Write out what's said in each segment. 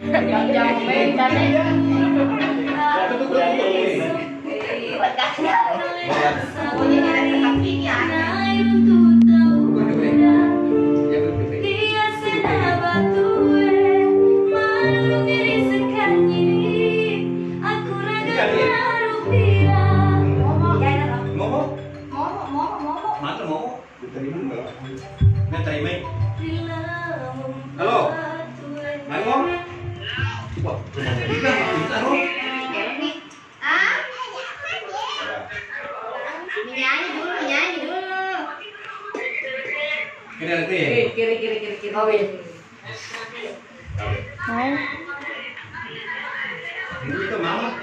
Halo, Mangong. Wah, nyanyi dulu. Kiri. Oh, iya. Ini itu mama.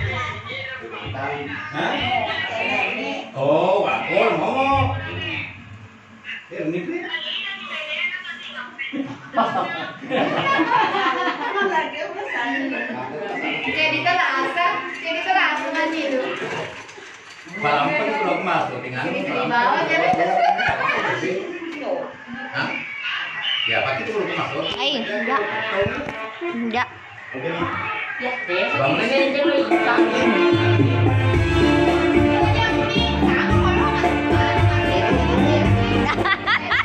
Hah? Oh, wakol ngomong. Ini nih. Jadi terasa nanti itu. Balapan belum masuk tinggal. Bawa jadi. Hah? Ya, pasti itu belum masuk. Enggak. Ya, Bangun ini. Hahaha.